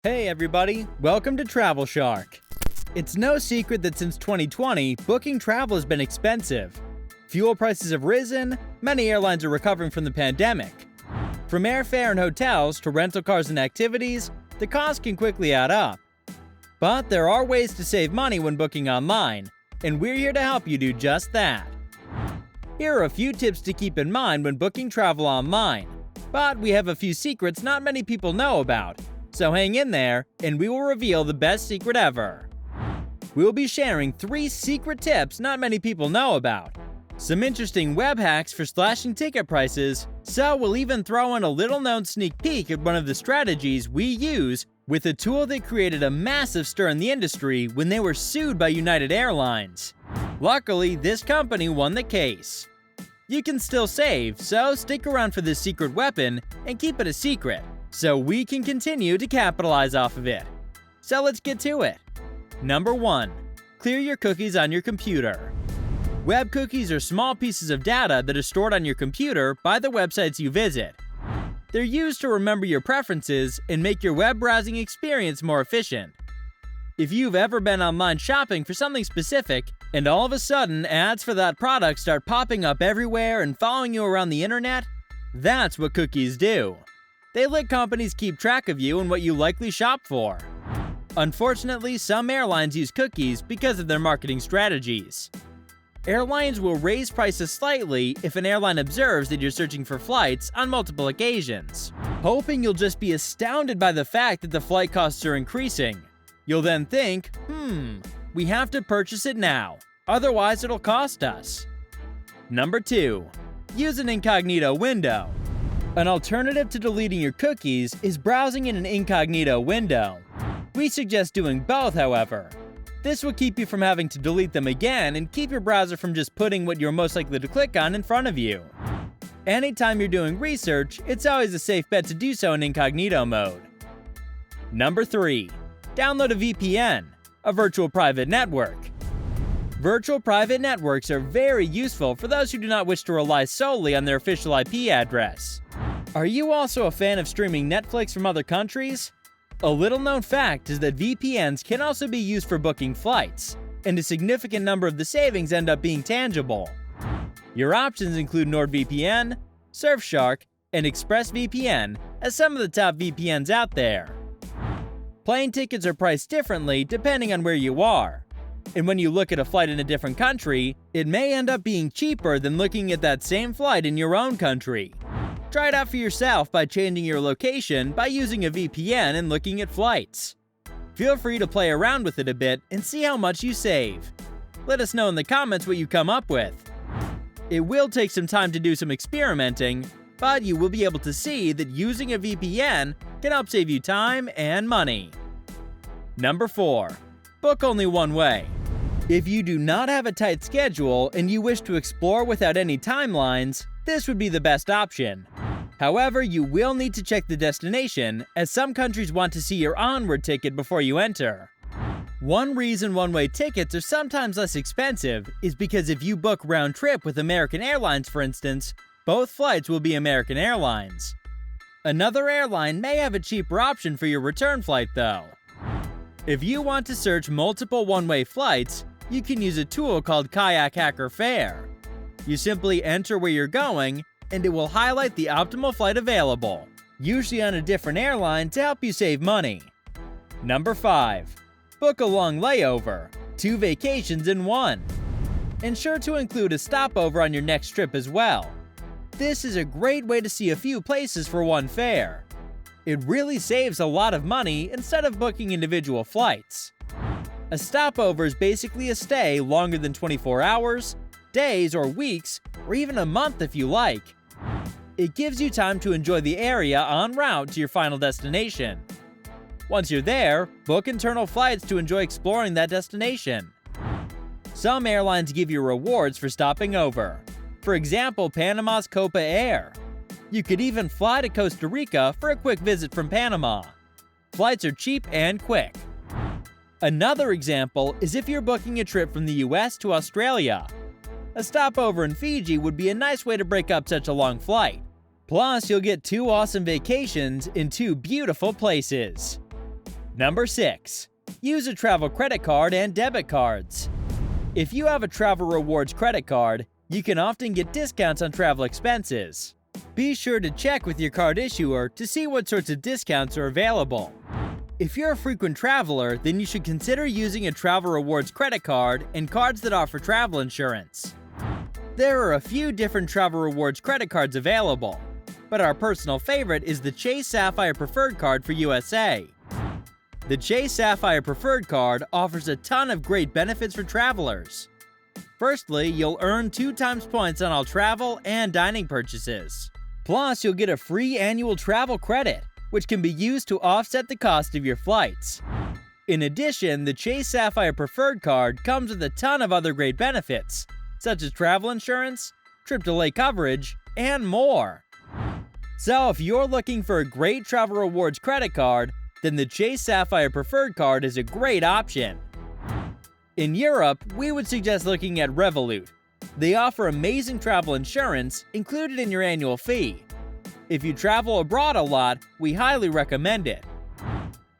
Hey everybody, welcome to Travel Shark. It's no secret that since 2020, booking travel has been expensive. Fuel prices have risen, many airlines are recovering from the pandemic. From airfare and hotels to rental cars and activities, the cost can quickly add up. But there are ways to save money when booking online, and we're here to help you do just that. Here are a few tips to keep in mind when booking travel online, but we have a few secrets not many people know about. So hang in there, and we will reveal the best secret ever. We'll be sharing 3 secret tips not many people know about, some interesting web hacks for slashing ticket prices, so we'll even throw in a little-known sneak peek at one of the strategies we use with a tool that created a massive stir in the industry when they were sued by United Airlines. Luckily, this company won the case. You can still save, so stick around for this secret weapon and keep it a secret, so we can continue to capitalize off of it. So let's get to it. Number 1. Clear your cookies on your computer. Web cookies are small pieces of data that are stored on your computer by the websites you visit. They're used to remember your preferences and make your web browsing experience more efficient. If you've ever been online shopping for something specific, and all of a sudden ads for that product start popping up everywhere and following you around the internet, that's what cookies do. They let companies keep track of you and what you likely shop for. Unfortunately, some airlines use cookies because of their marketing strategies. Airlines will raise prices slightly if an airline observes that you're searching for flights on multiple occasions, hoping you'll just be astounded by the fact that the flight costs are increasing. You'll then think, we have to purchase it now, otherwise it'll cost us. Number 2. Use an incognito window. An alternative to deleting your cookies is browsing in an incognito window. We suggest doing both, however. This will keep you from having to delete them again and keep your browser from just putting what you're most likely to click on in front of you. Anytime you're doing research, it's always a safe bet to do so in incognito mode. Number 3. Download a VPN, a virtual private network. Virtual private networks are very useful for those who do not wish to rely solely on their official IP address. Are you also a fan of streaming Netflix from other countries? A little-known fact is that VPNs can also be used for booking flights, and a significant number of the savings end up being tangible. Your options include NordVPN, Surfshark, and ExpressVPN as some of the top VPNs out there. Plane tickets are priced differently depending on where you are, and when you look at a flight in a different country, it may end up being cheaper than looking at that same flight in your own country. Try it out for yourself by changing your location by using a VPN and looking at flights. Feel free to play around with it a bit and see how much you save. Let us know in the comments what you come up with. It will take some time to do some experimenting, but you will be able to see that using a VPN can help save you time and money. Number 4. Book only one way. If you do not have a tight schedule and you wish to explore without any timelines, this would be the best option. However, you will need to check the destination, as some countries want to see your onward ticket before you enter. One reason one-way tickets are sometimes less expensive is because if you book round-trip with American Airlines, for instance, both flights will be American Airlines. Another airline may have a cheaper option for your return flight, though. If you want to search multiple one-way flights, you can use a tool called Kayak Hacker Fare. You simply enter where you're going, and it will highlight the optimal flight available, usually on a different airline to help you save money. Number 5. Book a long layover, 2 vacations in one. Ensure to include a stopover on your next trip as well. This is a great way to see a few places for one fare. It really saves a lot of money instead of booking individual flights. A stopover is basically a stay longer than 24 hours, days or weeks, or even a month if you like. It gives you time to enjoy the area en route to your final destination. Once you're there, book internal flights to enjoy exploring that destination. Some airlines give you rewards for stopping over. For example, Panama's Copa Air. You could even fly to Costa Rica for a quick visit from Panama. Flights are cheap and quick. Another example is if you're booking a trip from the US to Australia. A stopover in Fiji would be a nice way to break up such a long flight. Plus, you'll get 2 awesome vacations in 2 beautiful places. Number 6. Use a travel credit card and debit cards. If you have a travel rewards credit card, you can often get discounts on travel expenses. Be sure to check with your card issuer to see what sorts of discounts are available. If you're a frequent traveler, then you should consider using a travel rewards credit card and cards that offer travel insurance. There are a few different travel rewards credit cards available, but our personal favorite is the Chase Sapphire Preferred Card for USA. The Chase Sapphire Preferred Card offers a ton of great benefits for travelers. Firstly, you'll earn 2 times points on all travel and dining purchases. Plus, you'll get a free annual travel credit, which can be used to offset the cost of your flights. In addition, the Chase Sapphire Preferred Card comes with a ton of other great benefits, such as travel insurance, trip delay coverage, and more. So if you're looking for a great travel rewards credit card, then the Chase Sapphire Preferred Card is a great option. In Europe, we would suggest looking at Revolut. They offer amazing travel insurance included in your annual fee. If you travel abroad a lot, we highly recommend it.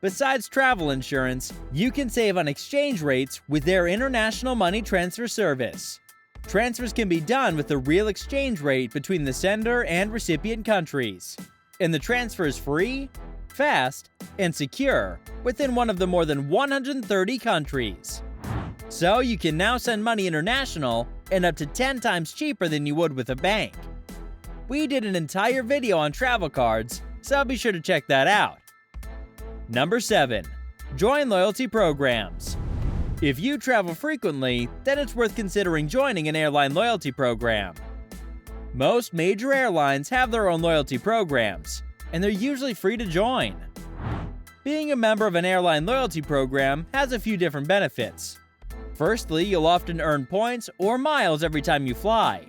Besides travel insurance, you can save on exchange rates with their international money transfer service. Transfers can be done with the real exchange rate between the sender and recipient countries. And the transfer is free, fast, and secure within one of the more than 130 countries. So you can now send money international and up to 10 times cheaper than you would with a bank. We did an entire video on travel cards, so be sure to check that out. Number 7. Join loyalty programs. If you travel frequently, then it's worth considering joining an airline loyalty program. Most major airlines have their own loyalty programs, and they're usually free to join. Being a member of an airline loyalty program has a few different benefits. Firstly, you'll often earn points or miles every time you fly.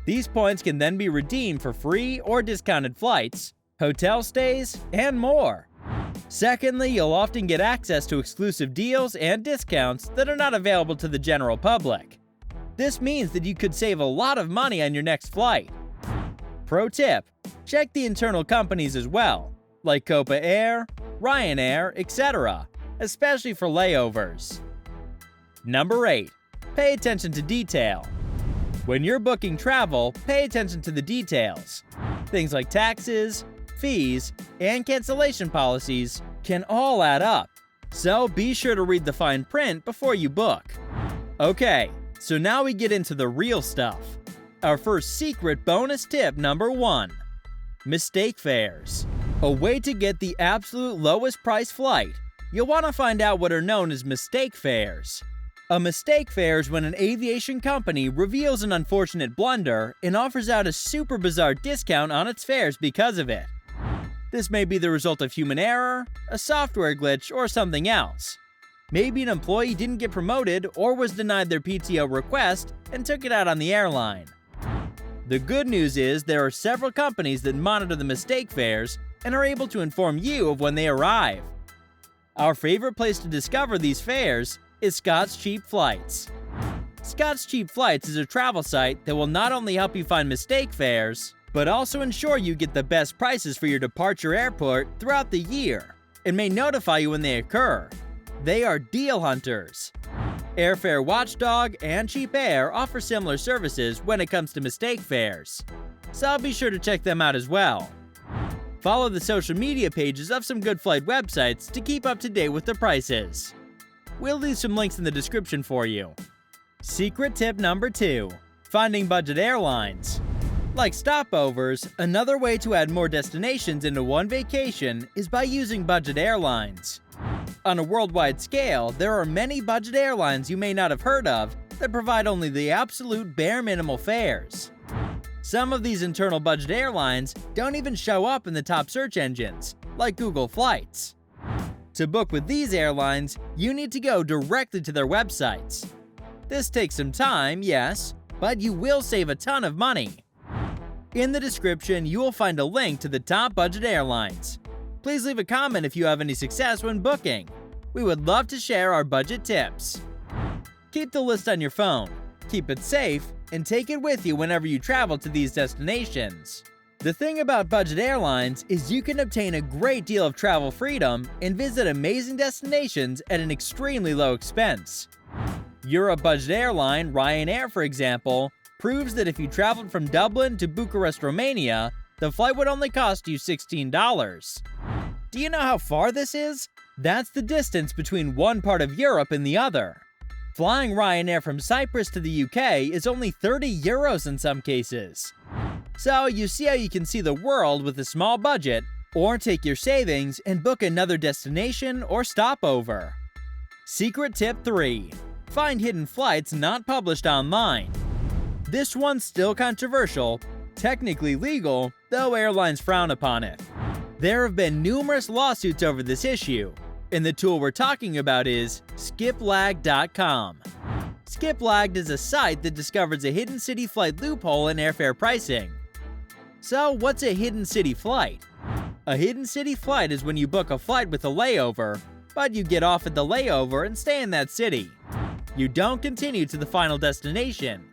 These points can then be redeemed for free or discounted flights, hotel stays, and more. Secondly, you'll often get access to exclusive deals and discounts that are not available to the general public. This means that you could save a lot of money on your next flight. Pro tip: check the internal companies as well, like Copa Air, Ryanair, etc., especially for layovers. Number 8. Pay attention to detail. When you're booking travel, pay attention to the details. Things like taxes, fees, and cancellation policies can all add up, so be sure to read the fine print before you book. Okay, so now we get into the real stuff. Our first secret bonus tip number 1. Mistake fares. A way to get the absolute lowest price flight. You'll want to find out what are known as mistake fares. A mistake fare is when an aviation company reveals an unfortunate blunder and offers out a super bizarre discount on its fares because of it. This may be the result of human error, a software glitch, or something else. Maybe an employee didn't get promoted or was denied their PTO request and took it out on the airline. The good news is there are several companies that monitor the mistake fares and are able to inform you of when they arrive. Our favorite place to discover these fares is Scott's Cheap Flights. Scott's Cheap Flights is a travel site that will not only help you find mistake fares, but also ensure you get the best prices for your departure airport throughout the year, and may notify you when they occur. They are deal hunters. Airfare Watchdog and Cheap Air offer similar services when it comes to mistake fares, so be sure to check them out as well. Follow the social media pages of some good flight websites to keep up to date with the prices. We'll leave some links in the description for you. Secret tip number 2. Finding budget airlines. Like stopovers, another way to add more destinations into one vacation is by using budget airlines. On a worldwide scale, there are many budget airlines you may not have heard of that provide only the absolute bare minimal fares. Some of these internal budget airlines don't even show up in the top search engines, like Google Flights. To book with these airlines, you need to go directly to their websites. This takes some time, yes, but you will save a ton of money. In the description, you will find a link to the top budget airlines. Please leave a comment if you have any success when booking. We would love to share our budget tips. Keep the list on your phone, keep it safe, and take it with you whenever you travel to these destinations. The thing about budget airlines is you can obtain a great deal of travel freedom and visit amazing destinations at an extremely low expense. Europe budget airline Ryanair, for example, proves that if you traveled from Dublin to Bucharest, Romania, the flight would only cost you $16. Do you know how far this is? That's the distance between one part of Europe and the other. Flying Ryanair from Cyprus to the UK is only 30 euros in some cases. So you see how you can see the world with a small budget, or take your savings and book another destination or stopover. Secret tip 3. Find hidden flights not published online. This one's still controversial, technically legal, though airlines frown upon it. There have been numerous lawsuits over this issue, and the tool we're talking about is skiplagged.com. Skiplagged is a site that discovers a hidden city flight loophole in airfare pricing. So what's a hidden city flight? A hidden city flight is when you book a flight with a layover, but you get off at the layover and stay in that city. You don't continue to the final destination.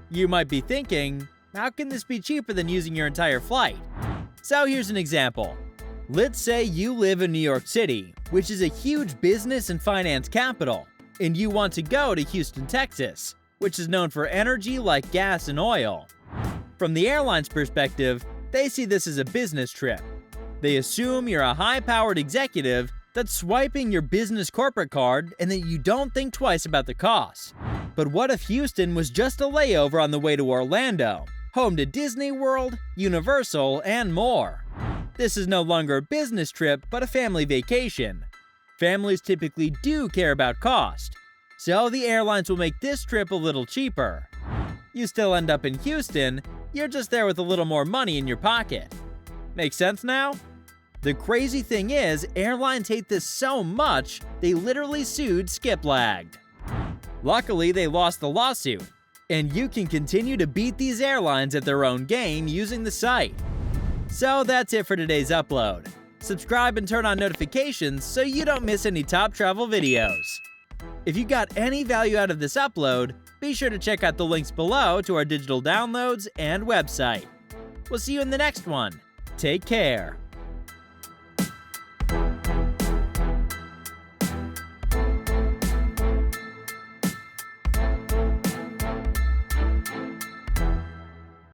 You might be thinking, how can this be cheaper than using your entire flight? So here's an example. Let's say you live in New York City, which is a huge business and finance capital, and you want to go to Houston, Texas, which is known for energy like gas and oil. From the airline's perspective, they see this as a business trip. They assume you're a high-powered executive that's swiping your business corporate card and that you don't think twice about the cost. But what if Houston was just a layover on the way to Orlando, home to Disney World, Universal, and more? This is no longer a business trip, but a family vacation. Families typically do care about cost, so the airlines will make this trip a little cheaper. You still end up in Houston, you're just there with a little more money in your pocket. Make sense now? The crazy thing is, airlines hate this so much, they literally sued Skiplagged. Luckily, they lost the lawsuit, and you can continue to beat these airlines at their own game using the site. So that's it for today's upload. Subscribe and turn on notifications so you don't miss any top travel videos. If you got any value out of this upload, be sure to check out the links below to our digital downloads and website. We'll see you in the next one. Take care.